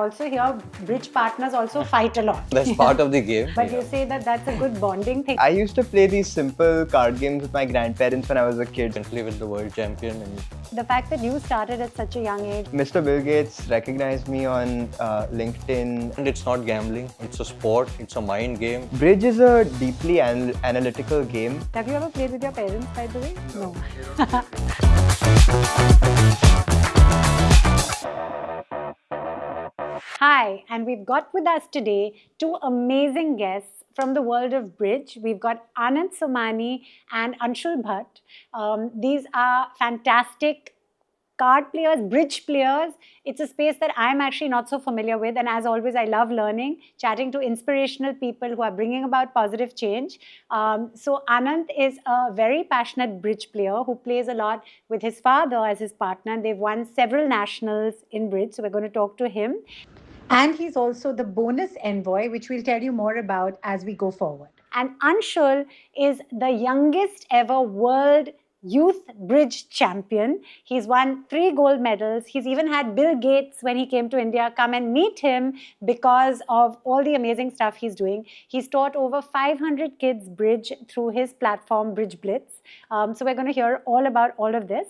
also hear bridge partners also fight a lot. That's part of the game. But you say that that's a good bonding thing. I used to play these simple card games with my grandparents when I was a kid. And play with the world champion. And The fact that you started at such a young age. Mr. Bill Gates recognized me on LinkedIn. it's not gambling, it's a sport, it's a mind game. Bridge is a deeply analytical game. Have you ever played with your parents, by the way? No. Hi, and we've got with us today two amazing guests from the world of bridge. We've got Anant Somani and Anshul Bhatt. These are fantastic card players, bridge players. It's a space that I'm actually not so familiar with. And as always, I love learning, chatting to inspirational people who are bringing about positive change. So Anant is a very passionate bridge player who plays a lot with his father as his partner. They've won several nationals in bridge. So we're going to talk to him. And he's also the bonus envoy, which we'll tell you more about as we go forward. And Anshul is the youngest ever world youth bridge champion. He's won 3 gold medals. He's even had Bill Gates, when he came to India, come and meet him because of all the amazing stuff he's doing. He's taught over 500 kids bridge through his platform, Bridge Blitz. So we're going to hear all about all of this.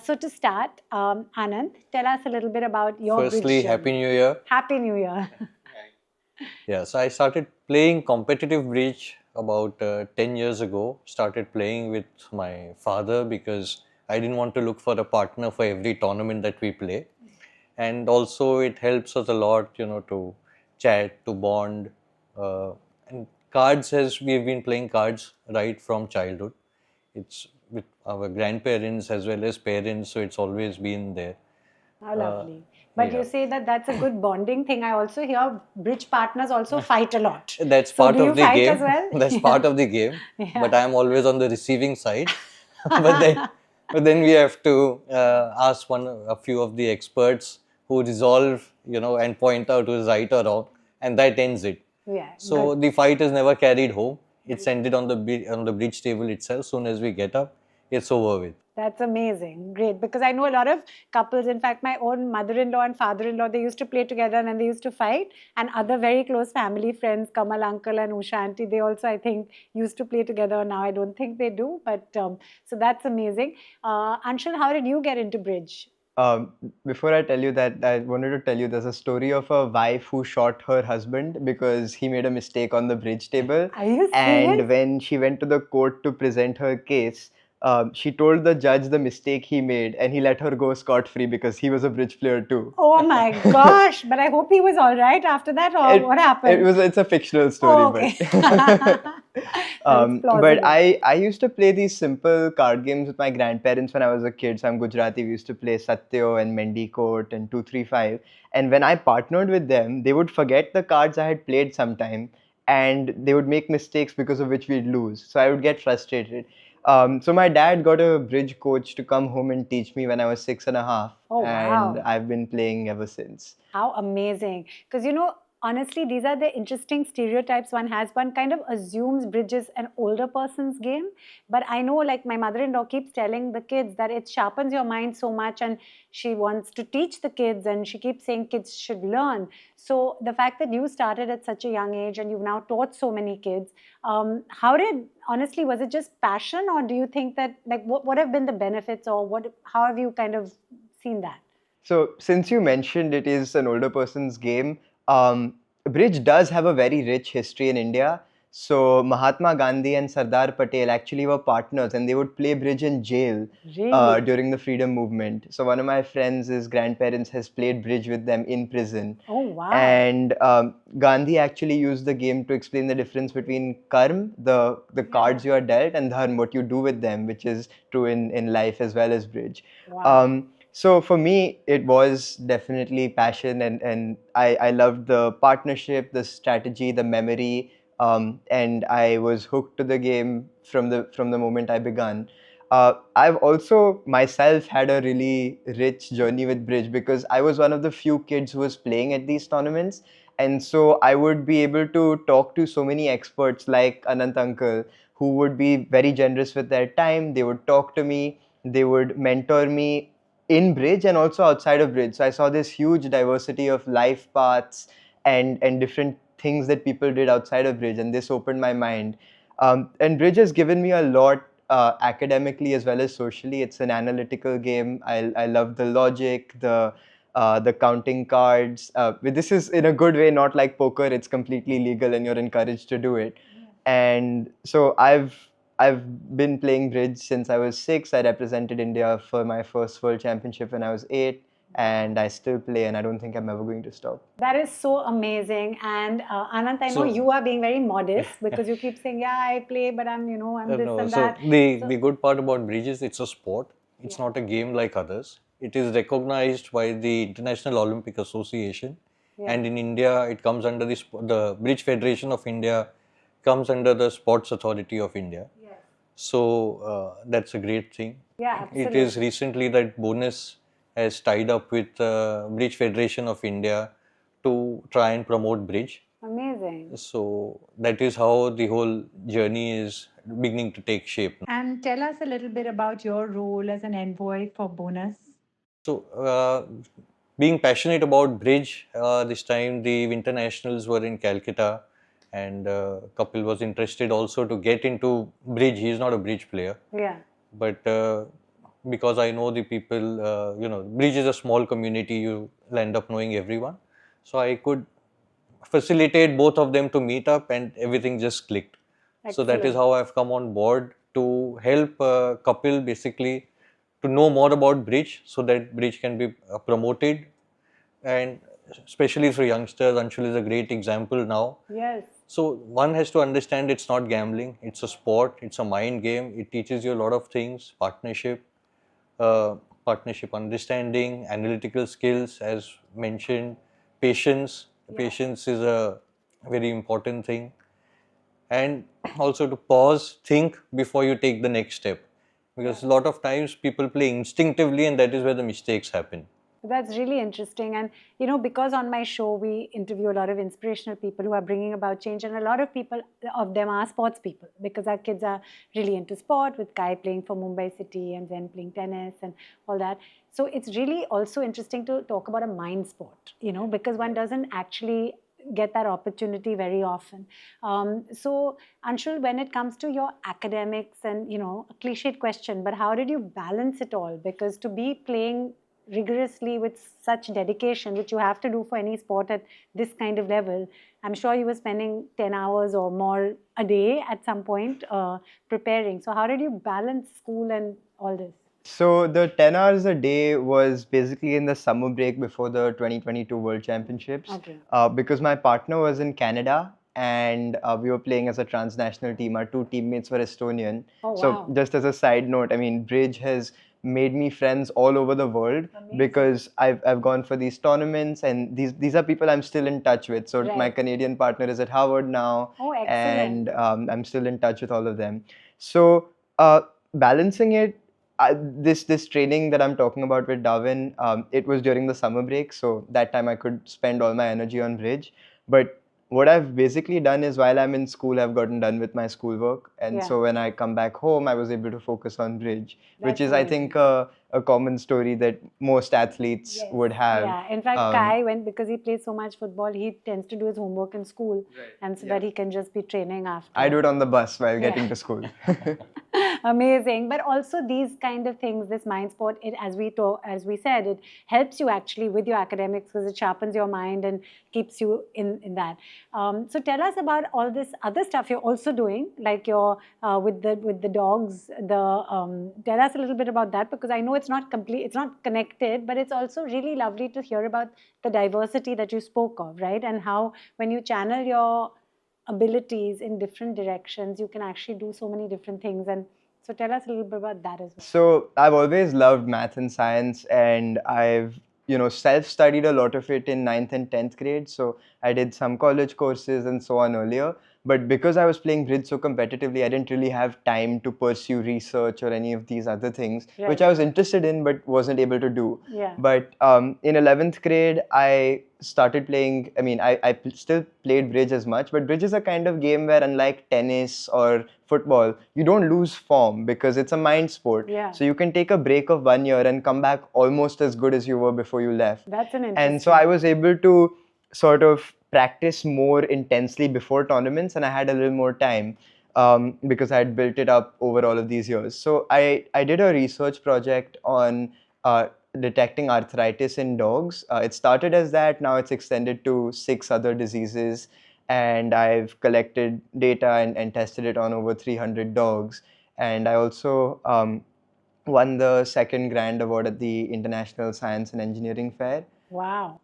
So to start, Anant, tell us a little bit about your bridge Firstly, journey. Happy New Year. Happy New Year. Yeah, so I started playing competitive bridge about 10 years ago. Started playing with my father because I didn't want to look for a partner for every tournament that we play. And also it helps us a lot, to chat, to bond. And cards, as we've been playing cards right from childhood. It's with our grandparents as well as parents, so it's always been there. How lovely. But yeah. you say that that's a good bonding thing. I also hear bridge partners also fight a lot. That's So part do you of the fight game. as well? That's part of the game. Yeah. But I'm always on the receiving side. but then we have to ask a few of the experts who resolve, and point out who's right or wrong, and that ends it. Yeah. So good. the fight is never carried home. It's ended on the bridge table itself. Soon as we get up, it's over with. That's amazing. Great. Because I know a lot of couples, in fact, my own mother-in-law and father-in-law, they used to play together and then they used to fight. And other very close family friends, Kamal uncle and Usha auntie, they also, I think, used to play together. Now I don't think they do. But so that's amazing. Anshul, how did you get into bridge? Before I tell you that, I wanted to tell you there's a story of a wife who shot her husband because he made a mistake on the bridge table. Are you serious? And when she went to the court to present her case, she told the judge the mistake he made and he let her go scot-free because he was a bridge player too. Oh my gosh. But I hope he was all right after that, or what happened? It's a fictional story. Oh, okay. But I used to play these simple card games with my grandparents when I was a kid. So I'm Gujarati. We used to play Satyo and Mendicott and 235. And when I partnered with them, they would forget the cards I had played sometime and they would make mistakes because of which we'd lose. So I would get frustrated. So my dad got a bridge coach to come home and teach me when I was 6.5. Oh, wow. And I've been playing ever since. How amazing. Because, honestly, these are the interesting stereotypes one has. One kind of assumes bridge is an older person's game. But I know, like, my mother-in-law keeps telling the kids that it sharpens your mind so much and she wants to teach the kids and she keeps saying kids should learn. So the fact that you started at such a young age and you've now taught so many kids, honestly, was it just passion, or do you think that, like, what have been the benefits, or how have you kind of seen that? So since you mentioned it is an older person's game, bridge does have a very rich history in India. So Mahatma Gandhi and Sardar Patel actually were partners and they would play bridge in jail Really? during the freedom movement. So one of my friends, his grandparents has played bridge with them in prison. Oh, wow. And Gandhi actually used the game to explain the difference between karm, the cards you are dealt, and dharm, what you do with them, which is true in life as well as bridge. Wow. So for me, it was definitely passion, and I loved the partnership, the strategy, the memory, and I was hooked to the game from the moment I began. I've also myself had a really rich journey with bridge because I was one of the few kids who was playing at these tournaments. And so I would be able to talk to so many experts like Anant uncle, who would be very generous with their time. They would talk to me, they would mentor me, in bridge and also outside of bridge. So I saw this huge diversity of life paths and different things that people did outside of bridge, and this opened my mind. And bridge has given me a lot academically as well as socially. It's an analytical game. I love the logic, the counting cards. But this is in a good way, not like poker. It's completely legal and you're encouraged to do it. And so I've been playing bridge since I was 6. I represented India for my first world championship when I was 8, and I still play, and I don't think I'm ever going to stop. That is so amazing. And Anant, I know So you are being very modest because you keep saying, yeah, I play, but I'm, I'm this no, and so that. the good part about bridge is it's a sport. It's Yeah. not a game like others. It is recognized by the International Olympic Association, Yeah. and in India, it comes under the Bridge Federation of India comes under the Sports Authority of India. Yes. So that's a great thing. Yeah, It absolutely. is recently that Bonus has tied up with Bridge Federation of India to try and promote bridge. Amazing. So that is how the whole journey is beginning to take shape. And tell us a little bit about your role as an envoy for Bonus. So, being passionate about bridge, this time the Winter Nationals were in Calcutta, and Kapil was interested also to get into bridge. He is not a bridge player, Yeah. but because I know the people, bridge is a small community, you end up knowing everyone. So I could facilitate both of them to meet up, and everything just clicked. So that is Excellent. how I've come on board to help Kapil basically to know more about bridge, so that bridge can be promoted, and especially for youngsters. Anshul is a great example now. Yes. So one has to understand it's not gambling, it's a sport, it's a mind game. It teaches you a lot of things: partnership, uh, partnership understanding, analytical skills, as mentioned, patience. Yeah. Patience is a very important thing, and also to pause, think before you take the next step, because a lot of times people play instinctively, and that is where the mistakes happen. That's really interesting. And, because on my show, we interview a lot of inspirational people who are bringing about change. And a lot of people, of them are sports people, because our kids are really into sport, with Kai playing for Mumbai City and Zen playing tennis and all that. So it's really also interesting to talk about a mind sport, because one doesn't actually get that opportunity very often. So, Anshul, when it comes to your academics and, a cliched question, but how did you balance it all? Because to be playing rigorously with such dedication, which you have to do for any sport at this kind of level, I'm sure you were spending 10 hours or more a day at some point preparing. So how did you balance school and all this? So the 10 hours a day was basically in the summer break before the 2022 World Championships. Okay. Because my partner was in Canada, and we were playing as a transnational team. Our 2 teammates were Estonian. Oh, So wow. just as a side note, I mean, bridge has made me friends all over the world. Amazing. Because I've gone for these tournaments, and these are people I'm still in touch with. So my Right. Canadian partner is at Harvard now. Oh, And excellent. I'm still in touch with all of them. So balancing it, this training that I'm talking about with Darwin, it was during the summer break, so that time I could spend all my energy on bridge. But what I've basically done is, while I'm in school, I've gotten done with my schoolwork, and Yeah. so when I come back home, I was able to focus on bridge, which That's is, I amazing. think, a common story that most athletes Yes. would have. Yeah, in fact, Kai, because he plays so much football, he tends to do his homework in school, and so that he can just be training after. I do it on the bus while Yeah. getting to school. Amazing. But also these kind of things, this mind sport, as we said, it helps you actually with your academics, because it sharpens your mind and keeps you in that. So tell us about all this other stuff you're also doing, like your with the dogs. Tell us a little bit about that, because I know it's not complete, it's not connected, but it's also really lovely to hear about the diversity that you spoke of, right? And how when you channel your abilities in different directions, you can actually do so many different things. And so tell us a little bit about that as well. So I've always loved math and science, and I've self-studied a lot of it in 9th and 10th grade. So I did some college courses and so on earlier. But because I was playing bridge so competitively, I didn't really have time to pursue research or any of these other things, which Right. I was interested in but wasn't able to do. Yeah. But in 11th grade, I started playing. I mean, still played bridge as much, but bridge is a kind of game where, unlike tennis or football, you don't lose form because it's a mind sport. Yeah. So you can take a break of 1 year and come back almost as good as you were before you left. That's an And so interesting. I was able to sort of practice more intensely before tournaments, and I had a little more time because I had built it up over all of these years. So I did a research project on detecting arthritis in dogs. It started as that, now it's extended to 6 other diseases, and I've collected data and tested it on over 300 dogs. And I also won the second grand award at the International Science and Engineering Fair. Wow.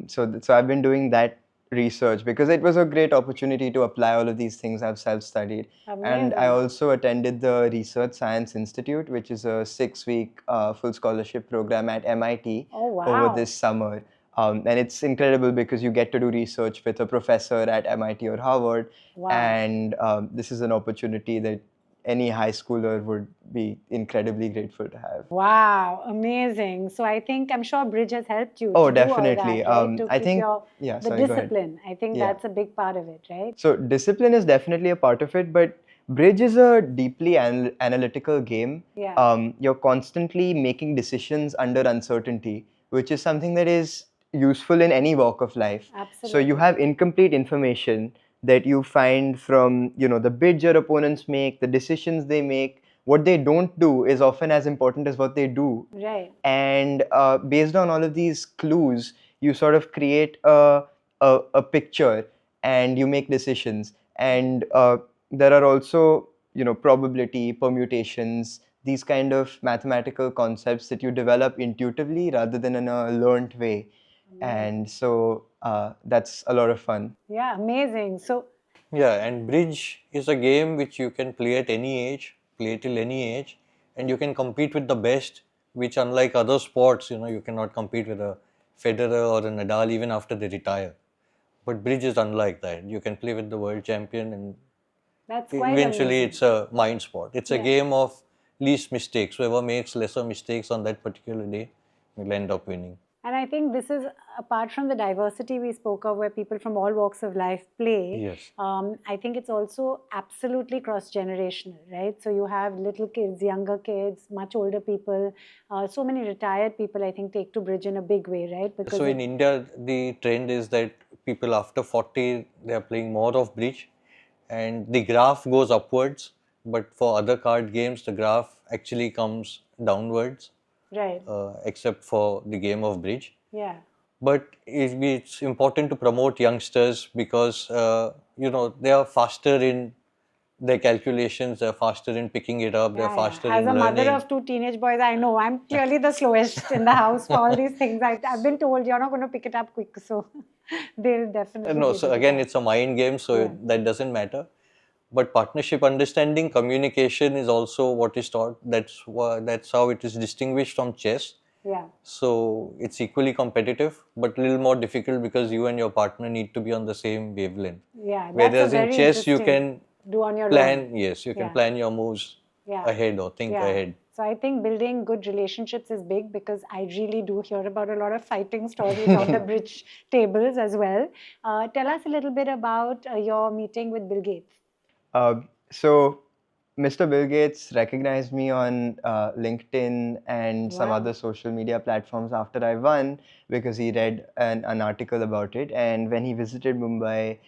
So I've been doing that research because it was a great opportunity to apply all of these things I've self-studied. And I Amazing. also attended the Research Science Institute, which is a 6-week full scholarship program at MIT Oh, wow. over this summer. And it's incredible because you get to do research with a professor at MIT or Harvard. Wow. And this is an opportunity that any high schooler would be incredibly grateful to have. Wow, amazing. So I think I'm sure Bridge has helped you Oh, to do all definitely. that, right? To I keep think, your yeah, the sorry, go ahead. discipline. I think Yeah. that's a big part of it, right? So discipline is definitely a part of it, but bridge is a deeply analytical game. Yeah. You're constantly making decisions under uncertainty, which is something that is useful in any walk of life. So you Absolutely. have incomplete information that you find from, the bids your opponents make, the decisions they make. What they don't do is often as important as what they do. Right. And based on all of these clues, you sort of create a picture and you make decisions. And there are also, probability, permutations, these kind of mathematical concepts that you develop intuitively rather than in a learned way. And so that's a lot of fun. Yeah, amazing. So Yeah, and bridge is a game which you can play at any age, play till any age, and you can compete with the best, which unlike other sports, you cannot compete with a Federer or a Nadal even after they retire. But bridge is unlike that. You can play with the world champion, and that's quite eventually amazing. it's a mind sport. It's a Yeah. game of least mistakes. Whoever makes lesser mistakes on that particular day will end up winning. And I think this is apart from the diversity we spoke of, where people from all walks of life play. Yes. I think it's also absolutely cross generational, right? So you have little kids, younger kids, much older people. So many retired people, I think, take to bridge in a big way, right? Because So in India, the trend is that people after 40, they are playing more of bridge, and the graph goes upwards. But for other card games, the graph actually comes downwards, right. except for the game of bridge. Yeah. But it's important to promote youngsters because they are faster in their calculations, they're faster in picking it up, they're faster As in a mother learning. of two teenage boys, I know I'm clearly the slowest in the house for all these things. I've been told you're not going to pick it up quick, so they'll definitely No, be so able to again, catch. it's a mind game, so Yeah. that doesn't matter. But partnership, understanding, communication is also what is taught. That's how it is distinguished from chess. Yeah. So it's equally competitive, but a little more difficult because you and your partner need to be on the same wavelength. Yeah, that's a Whereas in very chess, you interesting. can Do on your plan. own. Yes, you can Yeah. plan your moves Yeah. ahead or think Yeah. ahead. So I think building good relationships is big because I really do hear about a lot of fighting stories on the bridge tables as well. Tell us a little bit about your meeting with Bill Gates. So Mr. Bill Gates recognized me on LinkedIn and some Wow. other social media platforms after I won because he read an article about it. And when he visited Mumbai,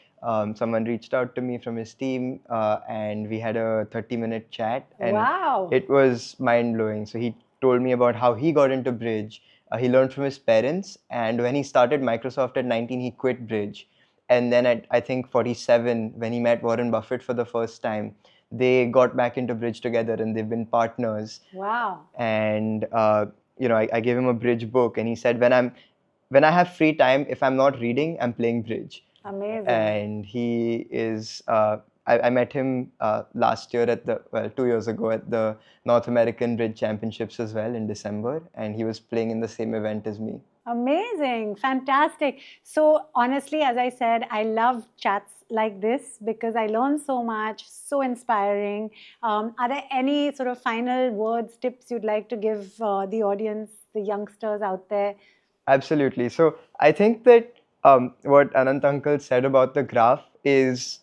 someone reached out to me from his team and we had a 30-minute chat. And Wow. it was mind-blowing. So he told me about how he got into Bridge. He learned from his parents. And when he started Microsoft at 19, he quit Bridge. And then at, I think, 47, when he met Warren Buffett for the first time, they got back into bridge together and they've been partners. Wow. And I gave him a bridge book, and he said, when I have free time, if I'm not reading, I'm playing bridge. Amazing. And he is. I met him last year 2 years ago at the North American Bridge Championships as well in December, and he was playing in the same event as me. Amazing, fantastic. So, honestly, as I said, I love chats like this because I learn so much, so inspiring. Are there any sort of final words, tips you'd like to give the audience, the youngsters out there? Absolutely. So I think that what Anant Uncle said about the graph is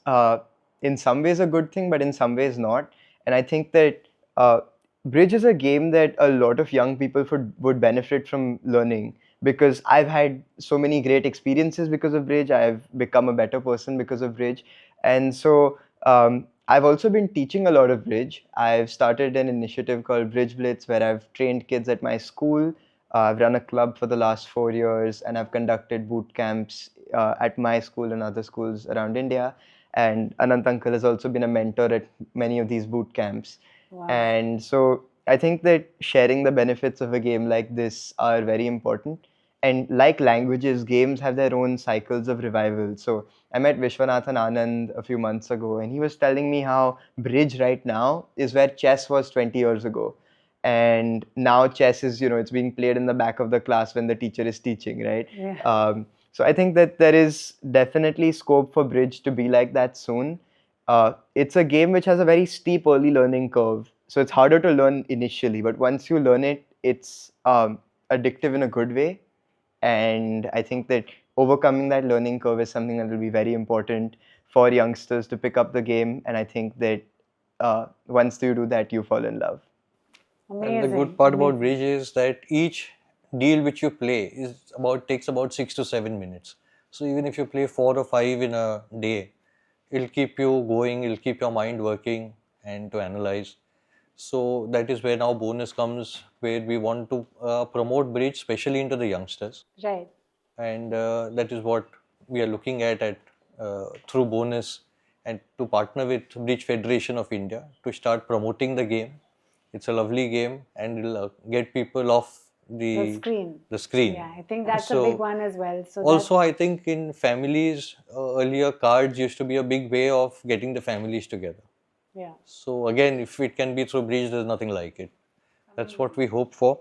in some ways a good thing, but in some ways not. And I think that uh, Bridge is a game that a lot of young people would benefit from learning because I've had so many great experiences because of Bridge. I've become a better person because of Bridge. And so I've also been teaching a lot of Bridge. I've started an initiative called Bridge Blitz where I've trained kids at my school. I've run a club for the last 4 years, and I've conducted boot camps at my school and other schools around India. And Anant Uncle has also been a mentor at many of these boot camps. Wow. And so I think that sharing the benefits of a game like this are very important. And like languages, games have their own cycles of revival. So I met Vishwanathan Anand a few months ago, and he was telling me how Bridge right now is where chess was 20 years ago. And now chess is, it's being played in the back of the class when the teacher is teaching, right? Yeah. So I think that there is definitely scope for Bridge to be like that soon. It's a game which has a very steep early learning curve, so it's harder to learn initially, but once you learn it, it's addictive in a good way. And I think that overcoming that learning curve is something that will be very important for youngsters to pick up the game. And I think that once you do that, you fall in love. And the good Amazing, part about amazing. bridge is that each deal which you play takes about 6 to 7 minutes. So even if you play 4 or 5 in a day, it'll keep you going, it'll keep your mind working and to analyze. So that is where now bonus comes, where we want to promote bridge, especially into the youngsters, Right. and that is what we are looking at through bonus and to partner with Bridge Federation of India to start promoting the game. It's a lovely game and it'll get people off The the screen. the screen. Yeah, I think that's a big So one as well. So that, also I think in families earlier cards used to be a big way of getting the families together. yeah. So again, if it can be through Bridge, there's nothing like it. That's what we hope for.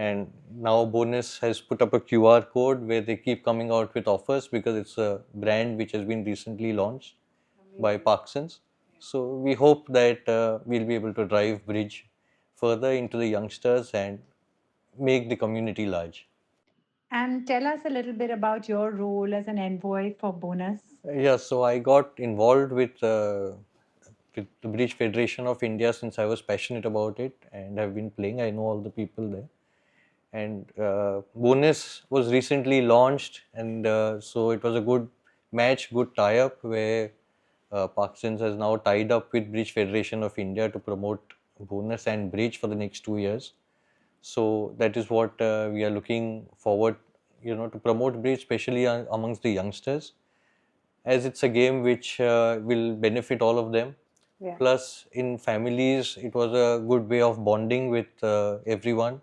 And now Bonus has put up a QR code where they keep coming out with offers because it's a brand which has been recently launched by Parkinson's. So we hope that we'll be able to drive Bridge further into the youngsters and make the community large. And tell us a little bit about your role as an envoy for Bonus. Yeah, so I got involved with the Bridge Federation of India since I was passionate about it and have been playing. I know all the people there. And Bonus was recently launched, and so it was a good match, good tie-up where Parkinson's has now tied up with Bridge Federation of India to promote Bonus and Bridge for the next 2 years. So that is what we are looking forward, to promote Bridge, especially amongst the youngsters, as it's a game which will benefit all of them. Yeah. Plus, in families, it was a good way of bonding with everyone,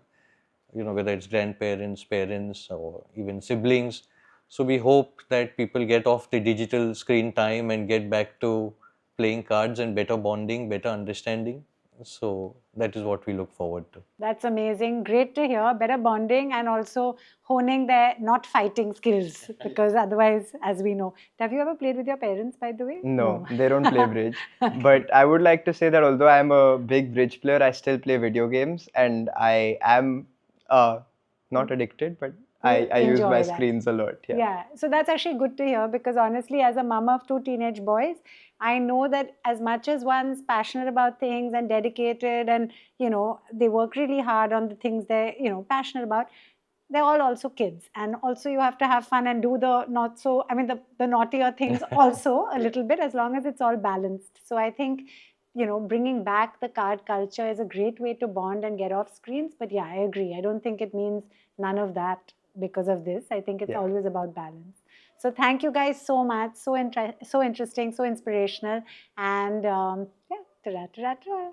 whether it's grandparents, parents, or even siblings. So we hope that people get off the digital screen time and get back to playing cards and better bonding, better understanding. So that is what we look forward to. That's amazing. Great to hear. Better bonding and also honing their not fighting skills because otherwise, as we know. Have you ever played with your parents, by the way? No, they don't play Bridge. But I would like to say that although I'm a big Bridge player, I still play video games, and I am not addicted, but You I use my enjoy that. screens a lot. Yeah. Yeah, so that's actually good to hear because honestly, as a mom of two teenage boys, I know that as much as one's passionate about things and dedicated and, they work really hard on the things they're, passionate about, they're all also kids. And also you have to have fun and do the not so, I mean, the naughtier things also a little bit as long as it's all balanced. So I think, bringing back the card culture is a great way to bond and get off screens. But yeah, I agree. I don't think it means none of that because of this. I think it's Yeah. always about balance. So thank you guys so much. So interesting, so inspirational, and yeah, ta-da, ta-da, ta-da.